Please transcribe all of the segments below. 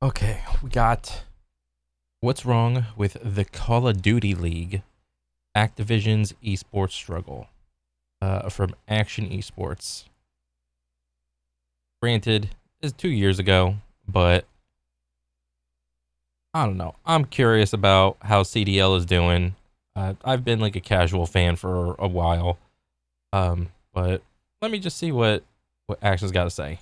Okay, we got what's wrong with the Call of Duty League, Activision's esports struggle, from Action Esports. Granted, it's 2 years ago, but I don't know. I'm curious about how CDL is doing. I've been like a casual fan for a while, but let me just see what Action's got to say.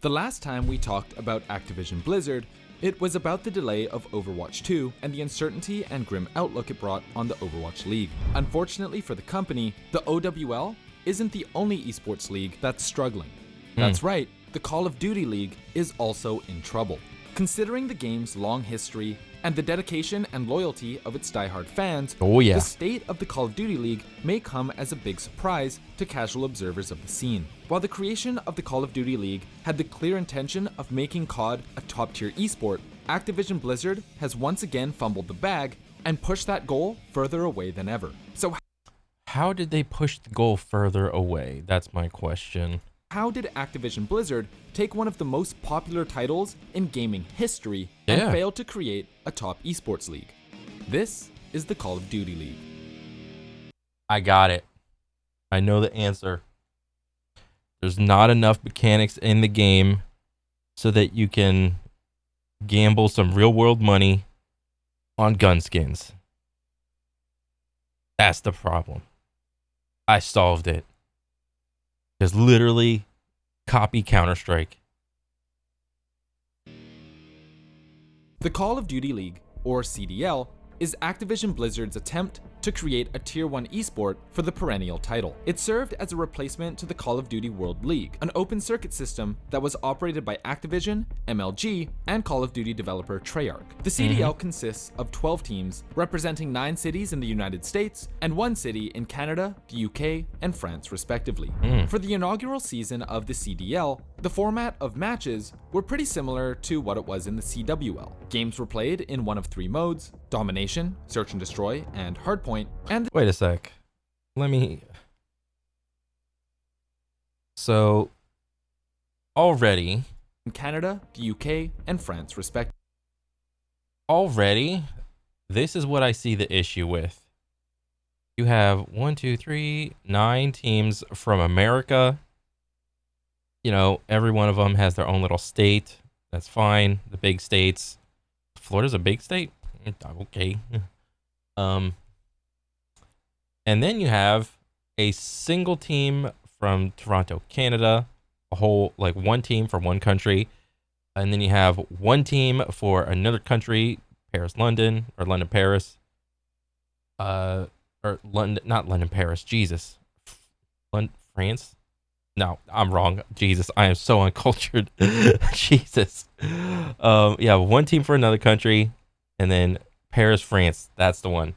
The last time we talked about Activision Blizzard, it was about the delay of Overwatch 2 and the uncertainty and grim outlook it brought on the Overwatch League. Unfortunately for the company, the OWL isn't the only esports league that's struggling. That's right, the Call of Duty League is also in trouble. Considering the game's long history and the dedication and loyalty of its diehard fans, Oh yeah. the state of the Call of Duty League may come as a big surprise to casual observers of the scene. While the creation of the Call of Duty League had the clear intention of making COD a top-tier esport, Activision Blizzard has once again fumbled the bag and pushed that goal further away than ever. So How did they push the goal further away? That's my question. how did Activision Blizzard take one of the most popular titles in gaming history Yeah. and fail to create a top esports league? This is the Call of Duty League. I got it. I know the answer. There's not enough mechanics in the game so that you can gamble some real world money on gun skins. That's the problem. I solved it. Just literally copy Counter-Strike. The Call of Duty League, or CDL, is Activision Blizzard's attempt to create a Tier 1 esport for the perennial title. It served as a replacement to the Call of Duty World League, an open circuit system that was operated by Activision, MLG, and Call of Duty developer Treyarch. The CDL consists of 12 teams representing 9 cities in the United States and 1 city in Canada, the UK, and France respectively. For the inaugural season of the CDL, the format of matches were pretty similar to what it was in the CWL. Games were played in one of 3 modes: Domination, Search and Destroy, and Hardpoint, and Wait a sec. Let me. So, already, in Canada, the UK, and France respectively. already, this is what I see the issue with. You have 1, 2, 3, 9 teams from America. You know, every one of them has their own little state. That's fine. The big states. Florida's a big state. Okay. And then you have a single team from Toronto, Canada, a whole like one team from one country, and then you have one team for another country, Paris, London, or London, Paris, or London, not London, Paris. Jesus, London, France. No, I'm wrong. Jesus, I am so uncultured. Jesus. Yeah, one team for another country, and then Paris, France. That's the one.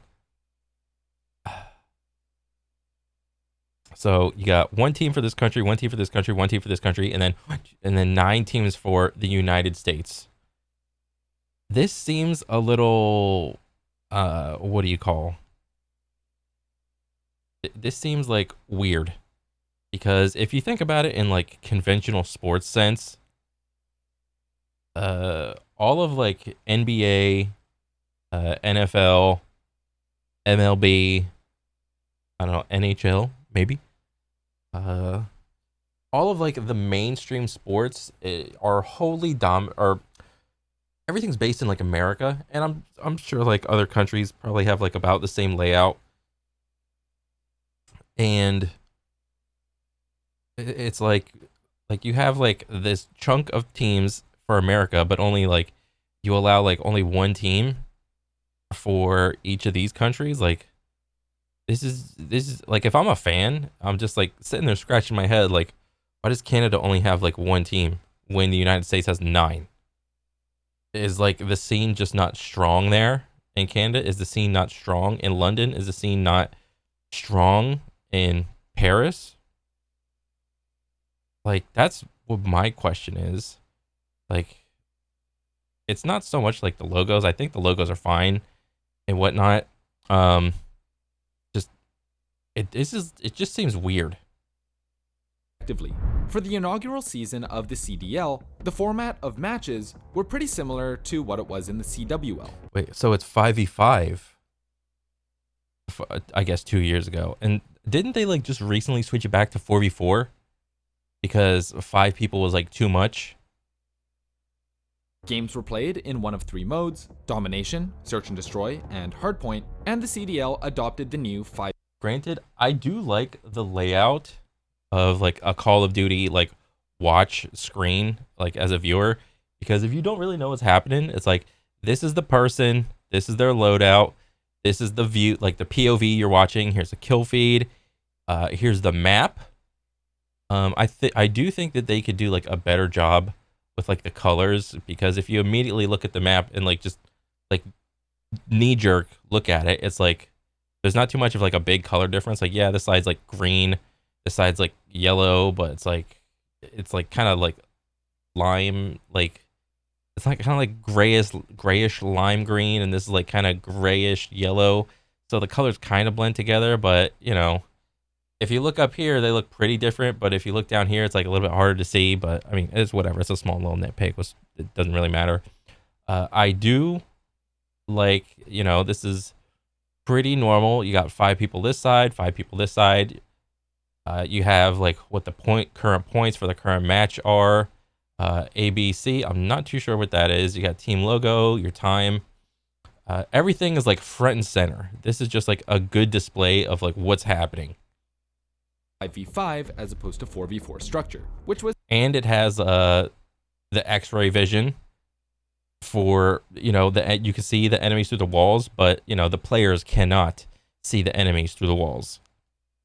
So you got one team for this country, one team for this country, one team for this country, and then 9 teams for the United States. This seems a little what do you call? This seems like weird. Because if you think about it in like conventional sports sense, all of like NBA, NFL, MLB, I don't know, NHL, maybe. All of like the mainstream sports are wholly or everything's based in like America, and I'm sure like other countries probably have like about the same layout. And it's like you have like this chunk of teams for America, but only like you allow like only one team for each of these countries. Like this is like, if I'm a fan, I'm just like sitting there scratching my head like, why does Canada only have like one team when the United States has 9? Is like the scene just not strong there in Canada? Is the scene not strong in London? Is the scene not strong in Paris? Like, that's what my question is. Like, it's not so much like the logos. I think the logos are fine and whatnot. Just it just seems weird. respectively. For the inaugural season of the CDL, the format of matches were pretty similar to what it was in the CWL. Wait, so it's 5v5, I guess 2 years ago. And didn't they like just recently switch it back to 4v4? Because 5 people was like too much. Games were played in one of 3 modes: Domination, Search and Destroy, and Hardpoint, and the CDL adopted the new 5. Granted, I do like the layout of like a Call of Duty like watch screen, like as a viewer, because if you don't really know what's happening, it's like this is the person, this is their loadout, this is the view, like the POV you're watching. Here's a kill feed, here's the map. I do think that they could do like a better job with like the colors, because if you immediately look at the map and like just like knee jerk look at it, it's like there's not too much of like a big color difference. Like, yeah, this side's like green, this side's like yellow, but it's like kind of like lime, like it's like kind of like grayish lime green, and this is like kind of grayish yellow. So the colors kind of blend together, but you know, if you look up here, they look pretty different, but if you look down here, it's like a little bit harder to see. But I mean, it's whatever. It's a small little nitpick. It doesn't really matter. I do like, you know, this is pretty normal. You got 5 people this side, 5 people this side. You have like what the current points for the current match are. A, B, C. I'm not too sure what that is. You got team logo, your time. Everything is like front and center. This is just like a good display of like what's happening. 5v5 as opposed to 4v4 structure, which was, and it has the X-ray vision for, you know, you can see the enemies through the walls, but you know the players cannot see the enemies through the walls.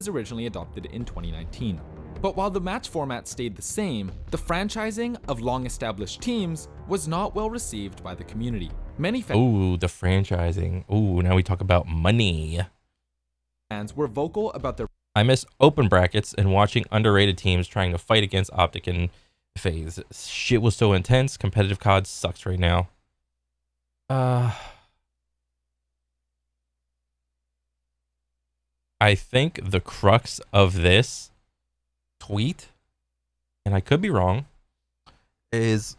Originally adopted in 2019. But while the match format stayed the same, the franchising of long-established teams was not well received by the community. Many the franchising. Now we talk about money. fans were vocal about their. I miss open brackets and watching underrated teams trying to fight against Optic and FaZe. Shit was so intense. Competitive COD sucks right now. I think the crux of this tweet, and I could be wrong, is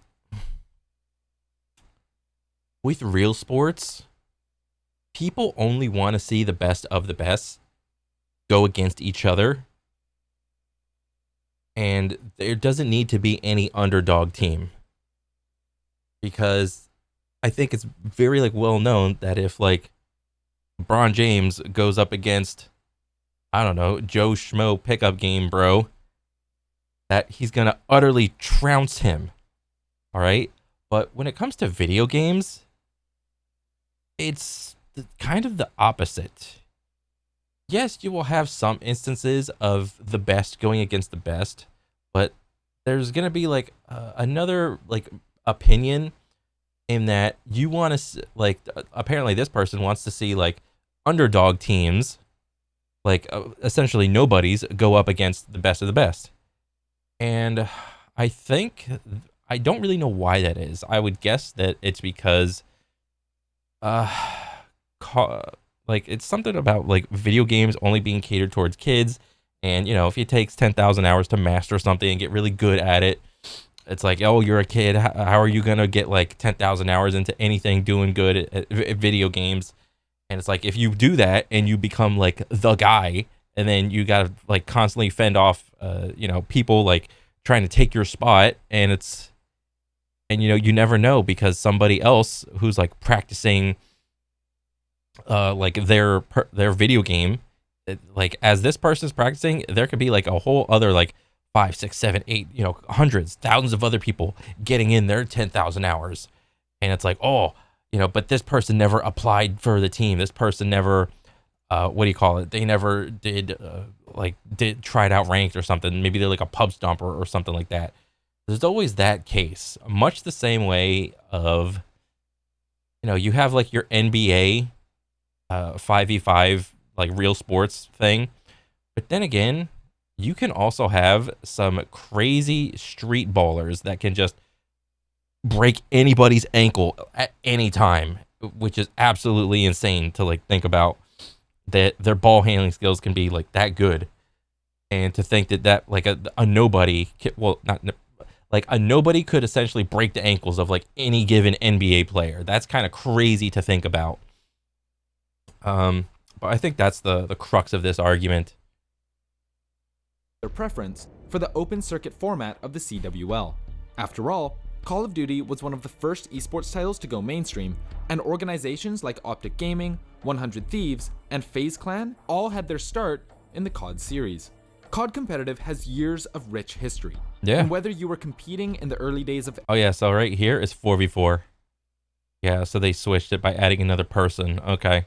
with real sports, people only want to see the best of the best go against each other, and there doesn't need to be any underdog team, because I think it's very like well known that if like LeBron James goes up against, I don't know, Joe Schmo pickup game bro, that he's gonna utterly trounce him. All right, but when it comes to video games, it's kind of the opposite. Yes, you will have some instances of the best going against the best, but there's gonna be like another like opinion in that you want to like apparently this person wants to see like underdog teams, like essentially nobodies, go up against the best of the best. And I think I don't really know why that is. I would guess that it's because like it's something about like video games only being catered towards kids, and you know, if it takes 10,000 hours to master something and get really good at it, it's like, oh, you're a kid, how are you gonna get like 10,000 hours into anything doing good at video games? And it's like, if you do that and you become like the guy, and then you gotta like constantly fend off you know, people like trying to take your spot, and you know, you never know, because somebody else who's like practicing like their video game, like as this person's practicing, there could be like a whole other like 5, 6, 7, 8, you know, hundreds, thousands of other people getting in their 10,000 hours, and it's like, oh, you know, but this person never applied for the team. This person never, what do you call it? They never did tried out ranked or something. Maybe they're like a pub stomper or something like that. There's always that case, much the same way of, you know, you have like your NBA 5v5 like real sports thing, but then again, you can also have some crazy street ballers that can just break anybody's ankle at any time, which is absolutely insane to like think about, that their ball handling skills can be like that good. And to think that like a nobody, well, not like a nobody could essentially break the ankles of like any given NBA player. That's kind of crazy to think about. But I think that's the crux of this argument. Their preference for the open circuit format of the CWL. After all, Call of Duty was one of the first esports titles to go mainstream, and organizations like Optic Gaming, 100 Thieves, and FaZe Clan all had their start in the COD series. COD Competitive has years of rich history. Yeah. And whether you were competing in the early days of Oh yeah, so right here is 4v4. Yeah, so they switched it by adding another person. Okay.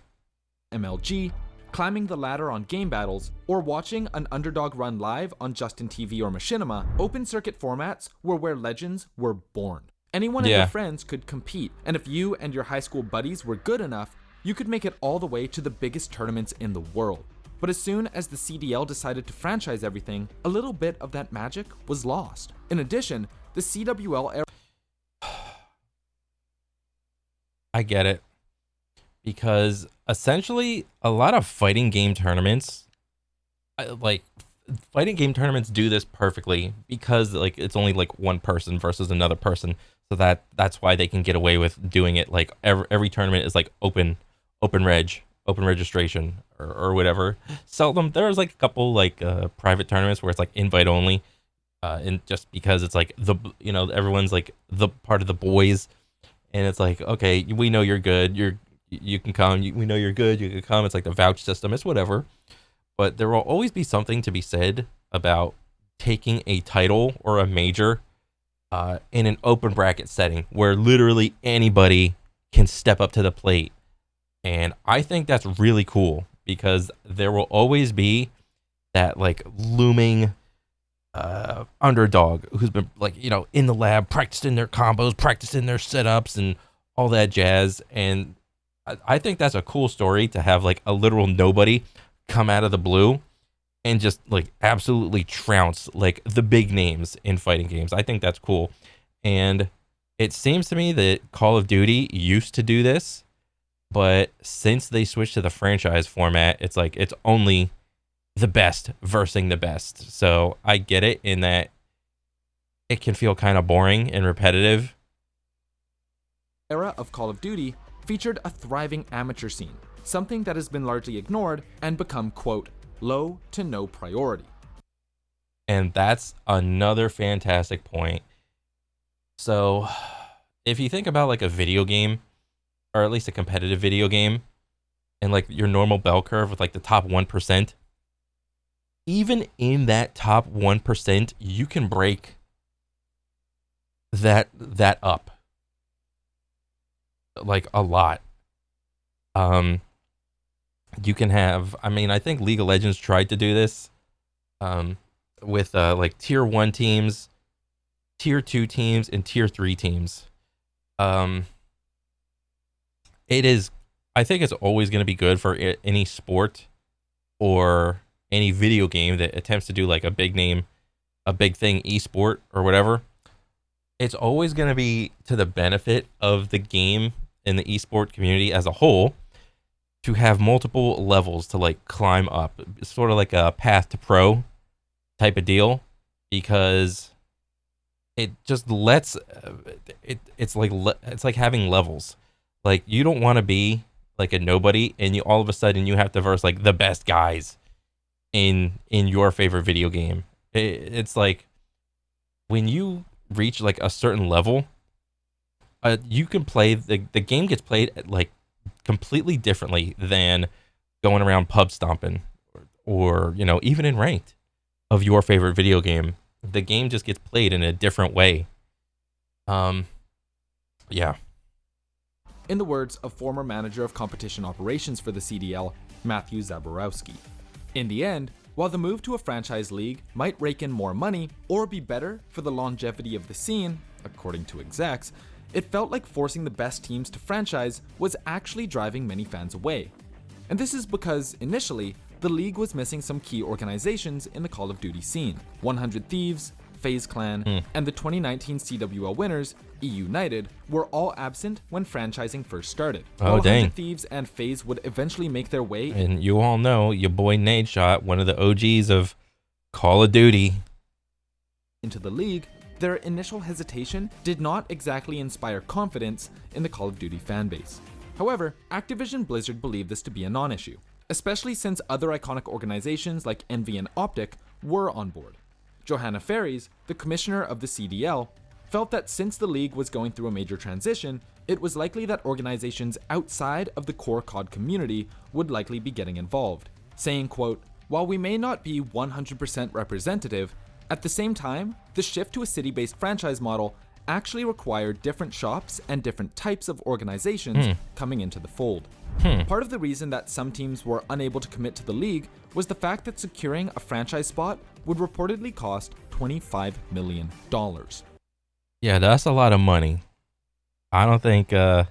MLG, climbing the ladder on game battles, or watching an underdog run live on Justin TV or Machinima, open circuit formats were where legends were born. Anyone and their friends could compete, and if you and your high school buddies were good enough, you could make it all the way to the biggest tournaments in the world. But as soon as the CDL decided to franchise everything, a little bit of that magic was lost. In addition, the CWL era... I get it. Because essentially, a lot of fighting game tournaments, like fighting game tournaments do this perfectly because like it's only like one person versus another person. So that's why they can get away with doing it. Like every tournament is like open registration or whatever. Seldom there's like a couple like private tournaments where it's like invite only, and just because it's like everyone's like the part of the boys, and it's like, okay, we know you're good, you can come, we know you're good, you can come. It's like the vouch system, it's whatever. But there will always be something to be said about taking a title or a major in an open bracket setting where literally anybody can step up to the plate. And I think that's really cool because there will always be that like looming underdog who's been like, in the lab, practicing their combos, practicing their setups and all that jazz. And I think that's a cool story to have like a literal nobody come out of the blue and just like absolutely trounce like the big names in fighting games. I think that's cool. And it seems to me that Call of Duty used to do this, but since they switched to the franchise format, it's like it's only the best versing the best. So I get it in that it can feel kind of boring and repetitive. Era of Call of Duty featured a thriving amateur scene, something that has been largely ignored and become, quote, low to no priority. And that's another fantastic point. So if you think about like a video game, or at least a competitive video game, and like your normal bell curve with like the top 1%, even in that top 1%, you can break that up like a lot. You can have, I think League of Legends tried to do this with like tier 1 teams, tier 2 teams, and tier 3 teams. I think it's always going to be good for any sport or any video game that attempts to do like a big name, a big thing, esport or whatever. It's always going to be to the benefit of the game and the esport community as a whole to have multiple levels to like climb up. It's sort of like a path to pro type of deal, because it just lets it's like having levels. Like you don't want to be like a nobody and you all of a sudden you have to verse like the best guys in your favorite video game. It's like when you reach like a certain level, you can play the game gets played at like completely differently than going around pub stomping or even in ranked of your favorite video game. The game just gets played in a different way. Yeah. In the words of former manager of competition operations for the CDL, Matthew Zaborowski. In the end, while the move to a franchise league might rake in more money or be better for the longevity of the scene, according to execs, it felt like forcing the best teams to franchise was actually driving many fans away. And this is because, initially, the league was missing some key organizations in the Call of Duty scene. 100 Thieves, FaZe Clan, and the 2019 CWL winners, E-United, were all absent when franchising first started. Oh, while dang. 100 Thieves and FaZe would eventually make their way. And you all know your boy Nadeshot, one of the OGs of Call of Duty. Into the league, their initial hesitation did not exactly inspire confidence in the Call of Duty fanbase. However, Activision Blizzard believed this to be a non-issue, especially since other iconic organizations like Envy and Optic were on board. Johanna Ferries, the commissioner of the CDL, felt that since the league was going through a major transition, it was likely that organizations outside of the core COD community would likely be getting involved, saying, quote, "While we may not be 100% representative, at the same time, the shift to a city-based franchise model actually required different shops and different types of organizations coming into the fold." Part of the reason that some teams were unable to commit to the league was the fact that securing a franchise spot would reportedly cost $25 million. Yeah, that's a lot of money. I don't think there's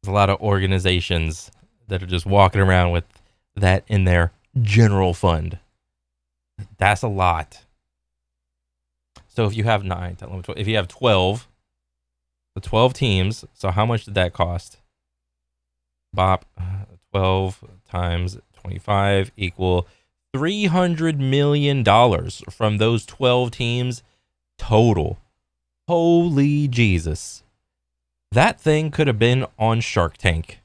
a lot of organizations that are just walking around with that in their general fund. That's a lot. So if you have 9, 10, 11, 12, if you have 12, the 12 teams, so how much did that cost? Bop, 12 times 25 equal $300 million from those 12 teams total. Holy Jesus. That thing could have been on Shark Tank.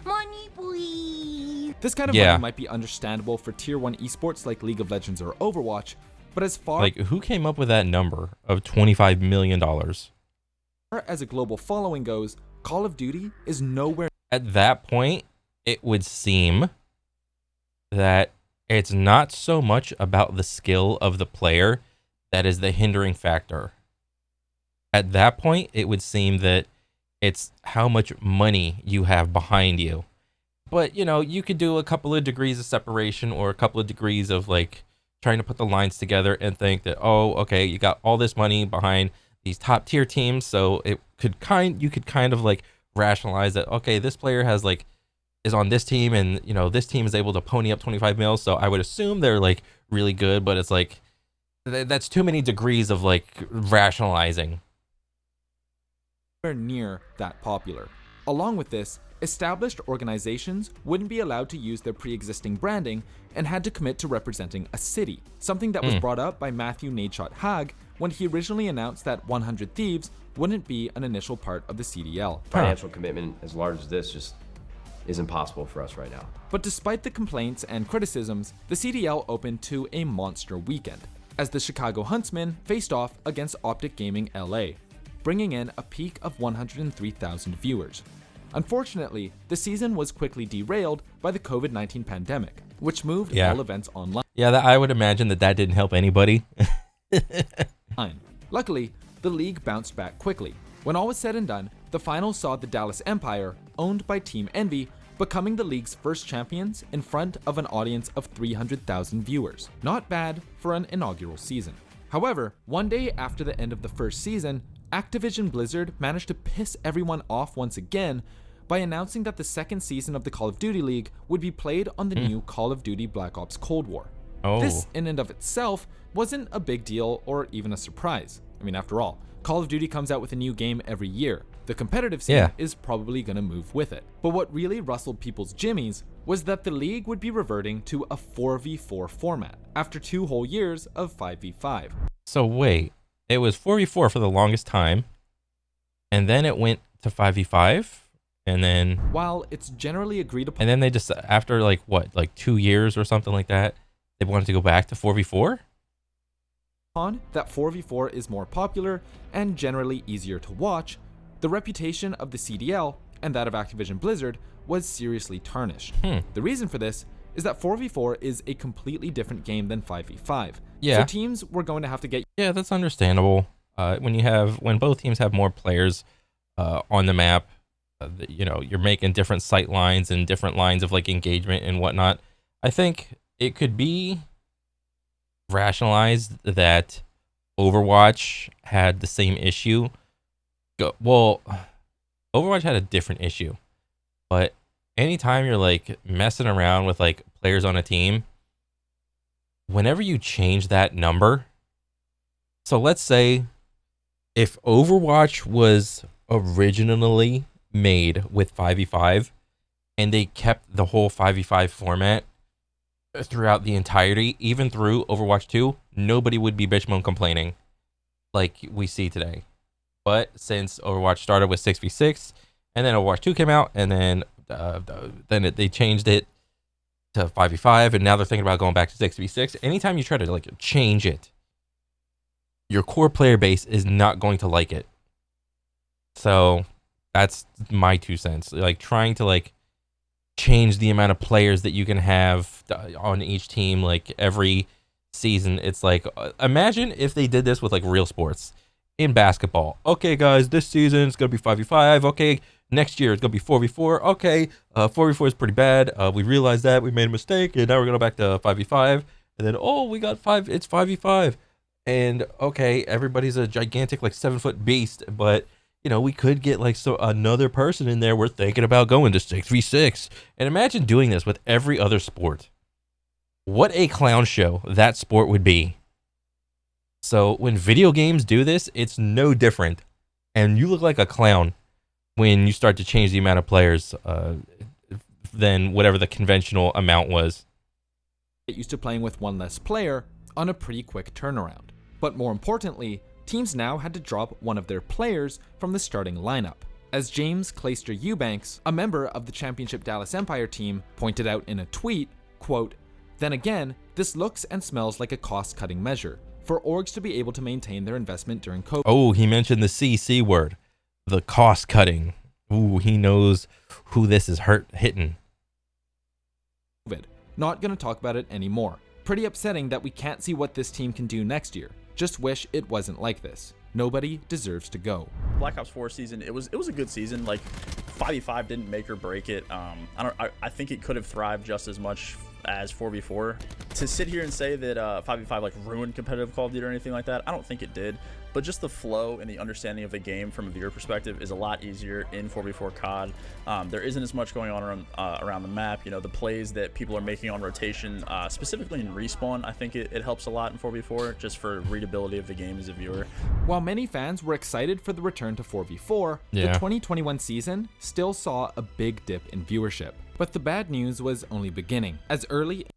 Money, please. This kind of money might be understandable for Tier 1 esports like League of Legends or Overwatch, but as far Like, who came up with that number of $25 million? as a global following goes, Call of Duty is nowhere At that point, it would seem that it's not so much about the skill of the player that is the hindering factor. At that point, it would seem that it's how much money you have behind you. But, you know, you could do a couple of degrees of separation or a couple of degrees of like trying to put the lines together and think that, oh, okay, you got all this money behind these top tier teams, so you could kind of like rationalize that, okay, this player is on this team, and you know, this team is able to pony up 25 mil, so I would assume they're like really good, but it's like that's too many degrees of like rationalizing. near that popular. Along with this, established organizations wouldn't be allowed to use their pre-existing branding and had to commit to representing a city, something that was brought up by Matthew Nadeshot Haag when he originally announced that 100 Thieves wouldn't be an initial part of the CDL. Financial commitment as large as this just is impossible for us right now. But despite the complaints and criticisms, the CDL opened to a monster weekend, as the Chicago Huntsmen faced off against Optic Gaming LA, bringing in a peak of 103,000 viewers. Unfortunately, the season was quickly derailed by the COVID-19 pandemic, which moved all events online. Yeah, I would imagine that didn't help anybody. Luckily, the league bounced back quickly. When all was said and done, the finals saw the Dallas Empire, owned by Team Envy, becoming the league's first champions in front of an audience of 300,000 viewers. Not bad for an inaugural season. However, one day after the end of the first season, Activision Blizzard managed to piss everyone off once again by announcing that the second season of the Call of Duty League would be played on the new Call of Duty Black Ops Cold War. This, in and of itself, wasn't a big deal or even a surprise. I mean, after all, Call of Duty comes out with a new game every year. The competitive scene is probably going to move with it. But what really rustled people's jimmies was that the league would be reverting to a 4v4 format after 2 whole years of 5v5. So wait, it was 4v4 for the longest time, and then it went to 5v5, and then... While it's generally agreed upon... And then they just, after like 2 years or something like that, they wanted to go back to 4v4? That 4v4 is more popular and generally easier to watch, the reputation of the CDL and that of Activision Blizzard was seriously tarnished. The reason for this is that 4v4 is a completely different game than 5v5. So teams were going to have to get... Yeah, that's understandable. When both teams have more players on the map, you know, you're making different sight lines and different lines of like engagement and whatnot. I think it could be rationalized that Overwatch had the same issue. Well, Overwatch had a different issue, but anytime you're like messing around with like players on a team, whenever you change that number, so let's say if Overwatch was originally made with 5v5 and they kept the whole 5v5 format, throughout the entirety, even through Overwatch 2, nobody would be bitch moan complaining like we see today. But since Overwatch started with 6v6, and then Overwatch 2 came out, and then they changed it to 5v5, and now they're thinking about going back to 6v6. Anytime you try to like change it, your core player base is not going to like it. So that's my 2 cents. Like trying to like change the amount of players that you can have on each team like every season. It's like imagine if they did this with like real sports in basketball. Okay, guys, this season it's gonna be 5v5. Okay, next year it's gonna be 4v4. Okay, 4v4 is pretty bad. We realized that we made a mistake, and now we're going back to 5v5. And then we got 5. It's 5v5. And okay, everybody's a gigantic like 7-foot beast, but you know we could get like another person in there. We're thinking about going to 6v6. And imagine doing this with every other sport. What a clown show that sport would be. So when video games do this, it's no different. And you look like a clown when you start to change the amount of players than whatever the conventional amount was. Get used to playing with one less player on a pretty quick turnaround. But more importantly, teams now had to drop one of their players from the starting lineup. As James Clayster Eubanks, a member of the Championship Dallas Empire team, pointed out in a tweet, quote, "Then again, this looks and smells like a cost-cutting measure for orgs to be able to maintain their investment during COVID." Oh, he mentioned the CC word, the cost cutting. Ooh, he knows who this is hitting. Not gonna talk about it anymore. Pretty upsetting that we can't see what this team can do next year. Just wish it wasn't like this. Nobody deserves to go. Black Ops 4 season, it was a good season. Like 5v5 didn't make or break it. I think it could have thrived just as much as 4v4. To sit here and say that 5v5 like ruined competitive Call of Duty or anything like that, I don't think it did. But just the flow and the understanding of the game from a viewer perspective is a lot easier in 4v4 COD. There isn't as much going on around the map. You know, the plays that people are making on rotation, specifically in respawn, I think it helps a lot in 4v4 just for readability of the game as a viewer. While many fans were excited for the return to 4v4, the 2021 season still saw a big dip in viewership. But the bad news was only beginning, as early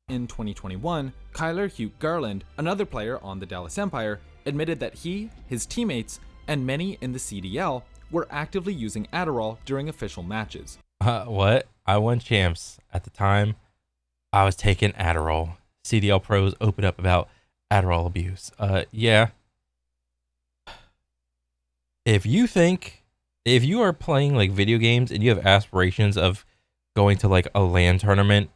in 2021, Kyler Hugh Garland, another player on the Dallas Empire, admitted that he, his teammates, and many in the CDL were actively using Adderall during official matches. What? I won champs. At the time, I was taking Adderall. CDL pros open up about Adderall abuse. Yeah. If you are playing like video games and you have aspirations of going to like a LAN tournament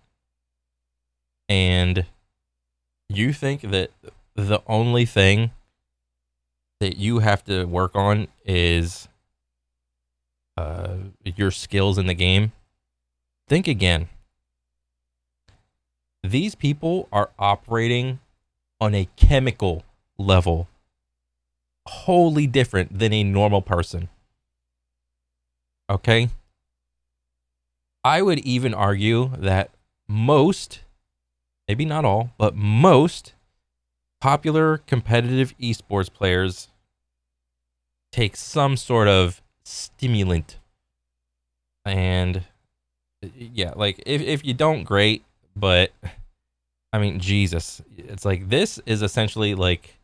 and you think that the only thing that you have to work on is your skills in the game, think again. These people are operating on a chemical level wholly different than a normal person. Okay? I would even argue that most, maybe not all, but most popular competitive esports players take some sort of stimulant. And yeah, like if you don't, great, but I mean, Jesus, it's like this is essentially like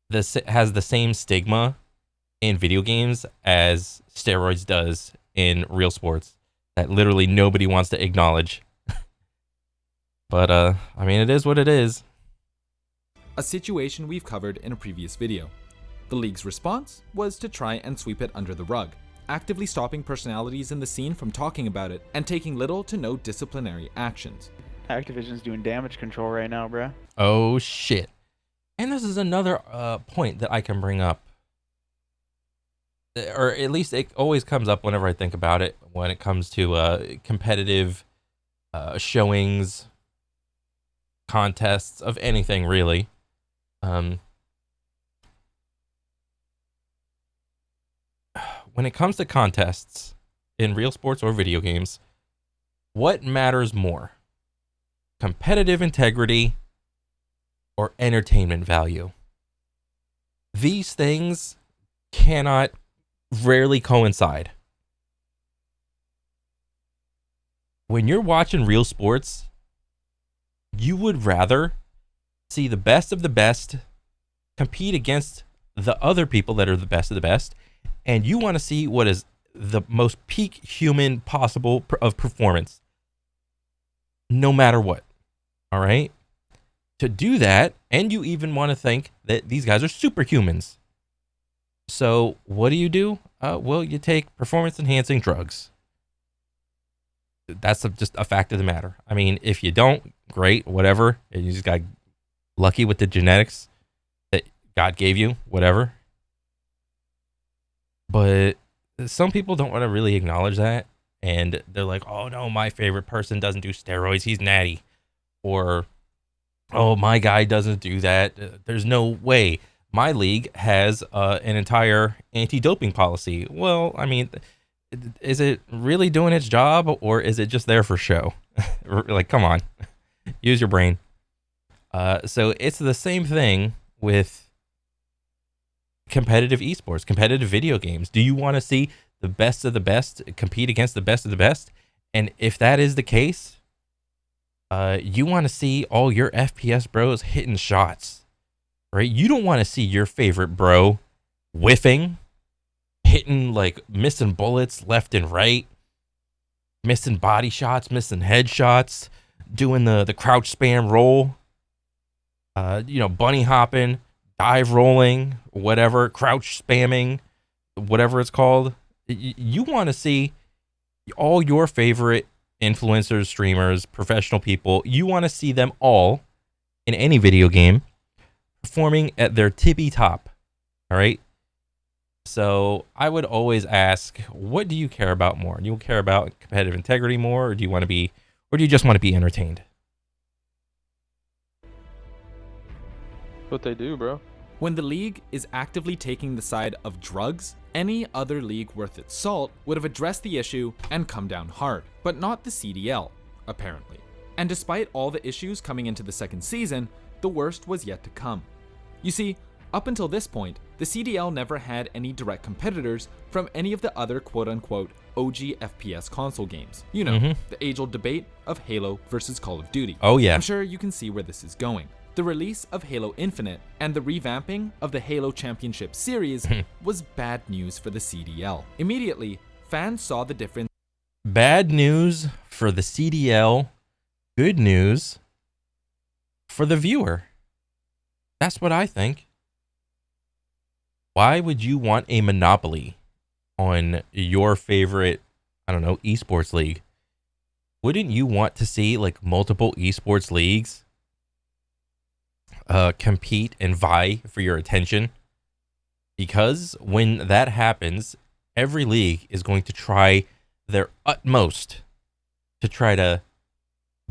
this has the same stigma in video games as steroids does in real sports that literally nobody wants to acknowledge. But I mean, it is what it is. A situation we've covered in a previous video. The league's response was to try and sweep it under the rug, actively stopping personalities in the scene from talking about it and taking little to no disciplinary actions. Activision's doing damage control right now, bruh. Oh shit. And this is another point that I can bring up. Or at least it always comes up whenever I think about it when it comes to competitive showings, contests of anything really. When it comes to contests in real sports or video games, what matters more? Competitive integrity or entertainment value? These things cannot rarely coincide. When you're watching real sports, You would rather see the best of the best compete against the other people that are the best of the best, and you want to see what is the most peak human possible of performance, no matter what. All right? To do that, and you even want to think that these guys are superhumans. So what do? Well, you take performance-enhancing drugs. That's just a fact of the matter. I mean, if you don't, great, whatever. You just got lucky with the genetics that God gave you, whatever. But some people don't want to really acknowledge that. And they're like, oh no, my favorite person doesn't do steroids. He's natty. Or, oh, my guy doesn't do that. There's no way. My league has an entire anti-doping policy. Well, I mean, is it really doing its job, or is it just there for show? Like, come on, use your brain. So it's the same thing with competitive esports, competitive video games. Do you want to see the best of the best compete against the best of the best? And if that is the case, you want to see all your FPS bros hitting shots, right? You don't want to see your favorite bro whiffing, hitting, like, missing bullets left and right, missing body shots, missing headshots, doing the crouch spam roll, bunny hopping, dive rolling, whatever, crouch spamming, whatever it's called. You want to see all your favorite influencers, streamers, professional people. You want to see them all in any video game performing at their tippy top. All right. So I would always ask, what do you care about more? Do you care about competitive integrity more, or do you just want to be entertained? What they do, bro. When the league is actively taking the side of drugs, any other league worth its salt would have addressed the issue and come down hard, but not the CDL, apparently. And despite all the issues coming into the second season, the worst was yet to come. You see, up until this point, the CDL never had any direct competitors from any of the other quote-unquote OG FPS console games. You know, the age-old debate of Halo versus Call of Duty. Oh yeah. I'm sure you can see where this is going. The release of Halo Infinite and the revamping of the Halo Championship Series was bad news for the CDL. Immediately, fans saw the difference. Bad news for the CDL, good news for the viewer. That's what I think. Why would you want a monopoly on your favorite, I don't know, esports league? Wouldn't you want to see, like, multiple esports leagues compete and vie for your attention? Because when that happens, every league is going to try their utmost to try to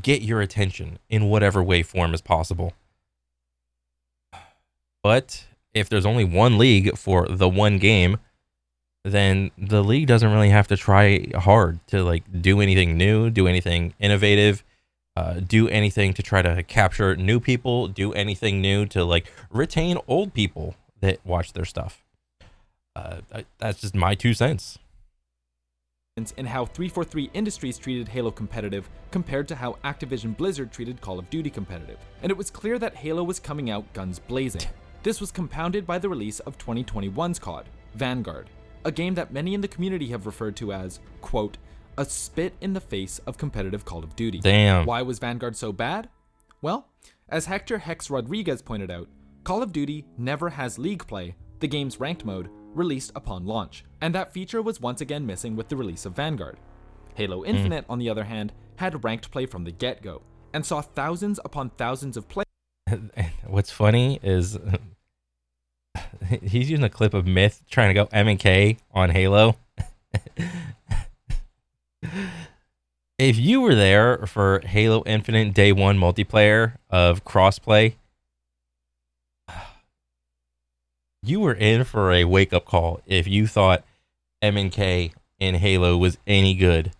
get your attention in whatever way, form is possible. But if there's only one league for the one game, then the league doesn't really have to try hard to, like, do anything new, do anything innovative, do anything to try to capture new people, do anything new to, like, retain old people that watch their stuff. That's just my 2 cents. In how 343 Industries treated Halo competitive compared to how Activision Blizzard treated Call of Duty competitive. And it was clear that Halo was coming out guns blazing. This was compounded by the release of 2021's COD, Vanguard, a game that many in the community have referred to as, quote, a spit in the face of competitive Call of Duty. Damn. Why was Vanguard so bad? Well, as Hector Hex Rodriguez pointed out, Call of Duty never has League Play, the game's ranked mode, released upon launch, and that feature was once again missing with the release of Vanguard. Halo Infinite, on the other hand, had ranked play from the get-go, and saw thousands upon thousands of players. What's funny is he's using a clip of Myth trying to go M&K on Halo. If you were there for Halo Infinite Day 1 multiplayer of crossplay, you were in for a wake-up call if you thought M&K in Halo was any good.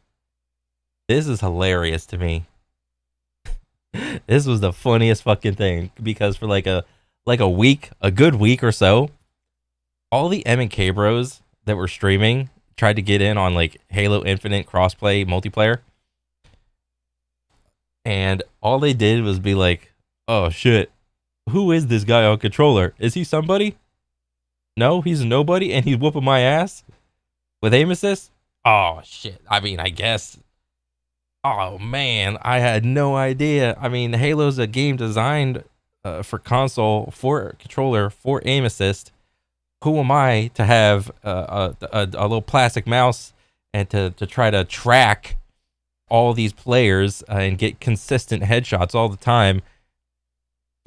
This is hilarious to me. This was the funniest fucking thing, because for like a week, a good week or so, all the M&K bros that were streaming tried to get in on, like, Halo Infinite crossplay multiplayer. And all they did was be like, oh shit, who is this guy on controller? Is he somebody? No, he's a nobody, and he's whooping my ass with aim assist? Oh shit. I mean, I guess. Oh man, I had no idea. I mean, Halo's a game designed for console, for controller, for aim assist. Who am I to have a little plastic mouse and to try to track all these players and get consistent headshots all the time?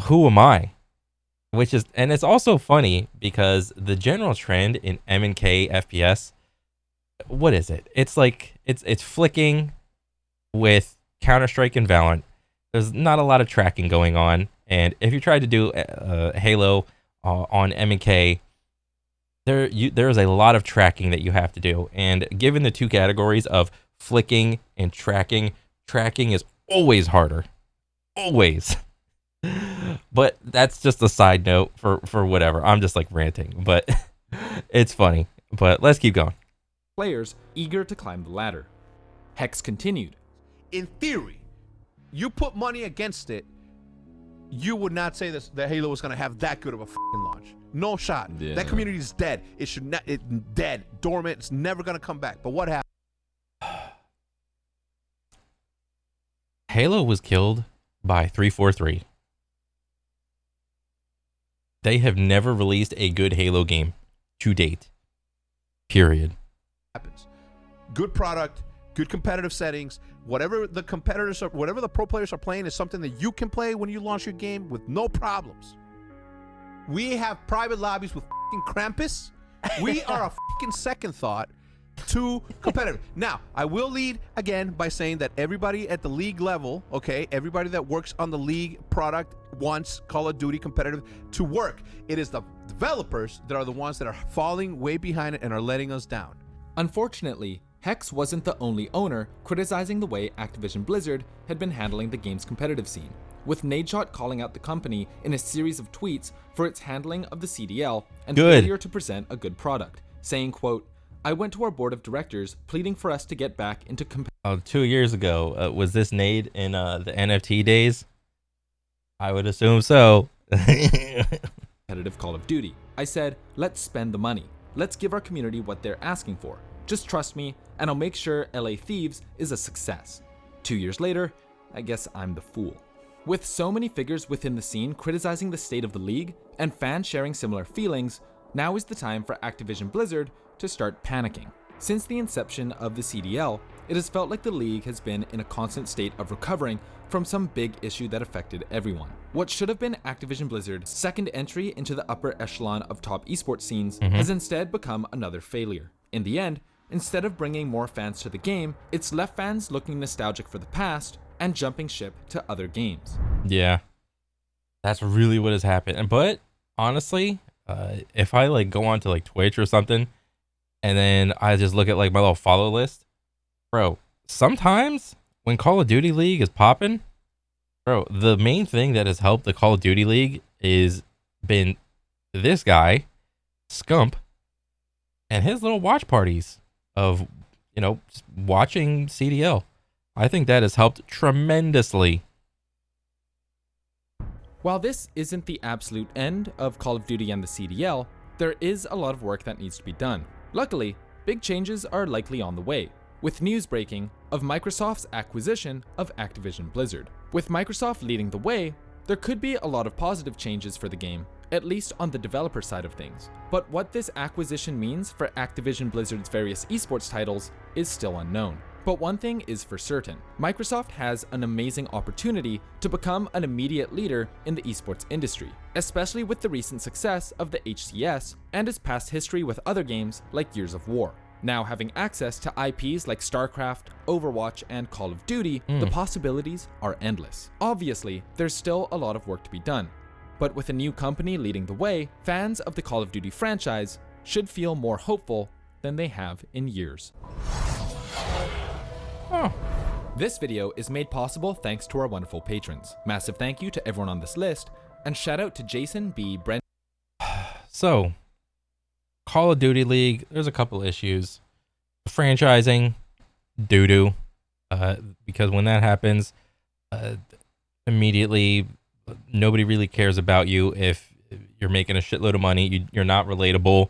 Who am I? And it's also funny because the general trend in M and K FPS, what is it? It's like it's flicking with Counter-Strike and Valorant. There's not a lot of tracking going on, and if you try to do Halo on M and K, there's a lot of tracking that you have to do. And given the two categories of flicking and tracking is always harder, always. But that's just a side note for whatever. I'm just like ranting, but it's funny. But let's keep going. Players eager to climb the ladder. Hex continued. In theory, you put money against it, you would not say that Halo was going to have that good of a fucking launch. No shot. Yeah. That community is dead. It's dead, dormant. It's never going to come back. But what happened? Halo was killed by 343. They have never released a good Halo game to date. Period. Happens. Good product, good competitive settings. Whatever the competitors are, whatever the pro players are playing is something that you can play when you launch your game with no problems. We have private lobbies with fucking Krampus. We are a fucking second thought to competitive. Now, I will lead again by saying that everybody at the league level, okay, everybody that works on the league product wants Call of Duty competitive to work. It is the developers that are the ones that are falling way behind it and are letting us down. Unfortunately, Hex wasn't the only owner criticizing the way Activision Blizzard had been handling the game's competitive scene, with Nadeshot calling out the company in a series of tweets for its handling of the CDL and failure to present a good product, saying, quote, "I went to our board of directors pleading for us to get back into 2 years ago, was this Nade in the NFT days? I would assume so. competitive Call of Duty. I said, let's spend the money. Let's give our community what they're asking for. Just trust me, and I'll make sure LA Thieves is a success." 2 years later, I guess I'm the fool. With so many figures within the scene criticizing the state of the league, and fans sharing similar feelings, now is the time for Activision Blizzard to start panicking. Since the inception of the CDL, it has felt like the league has been in a constant state of recovering from some big issue that affected everyone. What should have been Activision Blizzard's second entry into the upper echelon of top esports scenes has instead become another failure. In the end, instead of bringing more fans to the game, it's left fans looking nostalgic for the past and jumping ship to other games. Yeah, that's really what has happened. But honestly, if I like go on to like Twitch or something, and then I just look at like my little follow list, bro, sometimes when Call of Duty League is popping, bro, the main thing that has helped the Call of Duty League is been this guy, Scump, and his little watch parties of, just watching CDL. I think that has helped tremendously. While this isn't the absolute end of Call of Duty and the CDL, there is a lot of work that needs to be done. Luckily, big changes are likely on the way, with news breaking of Microsoft's acquisition of Activision Blizzard. With Microsoft leading the way, there could be a lot of positive changes for the game, at least on the developer side of things. But what this acquisition means for Activision Blizzard's various esports titles is still unknown. But one thing is for certain, Microsoft has an amazing opportunity to become an immediate leader in the esports industry, especially with the recent success of the HCS and its past history with other games like Gears of War. Now having access to IPs like StarCraft, Overwatch, and Call of Duty, the possibilities are endless. Obviously, there's still a lot of work to be done, but with a new company leading the way, fans of the Call of Duty franchise should feel more hopeful than they have in years. This video is made possible thanks to our wonderful patrons. Massive thank you to everyone on this list, and shout out to Jason B. Brent. So, Call of Duty League, there's a couple issues. Franchising, doo-doo. Because when that happens, uh, immediately nobody really cares about you if you're making a shitload of money. You're not relatable.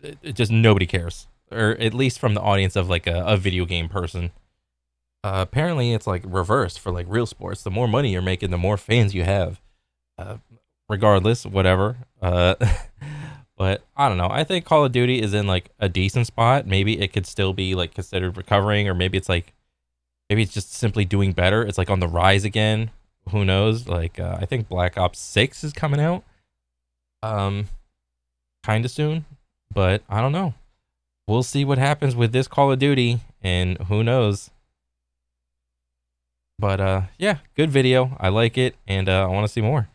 It just nobody cares, or at least from the audience of like a video game person. Apparently, it's like reversed for like real sports. The more money you're making, the more fans you have. Regardless, whatever. But I don't know. I think Call of Duty is in like a decent spot. Maybe it could still be like considered recovering, or maybe it's just simply doing better. It's like on the rise again. Who knows? Like I think Black Ops 6 is coming out kind of soon, but I don't know. We'll see what happens with this Call of Duty, and who knows. But yeah, good video. I like it, and I want to see more.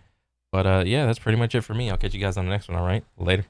But yeah, that's pretty much it for me. I'll catch you guys on the next one. All right, later.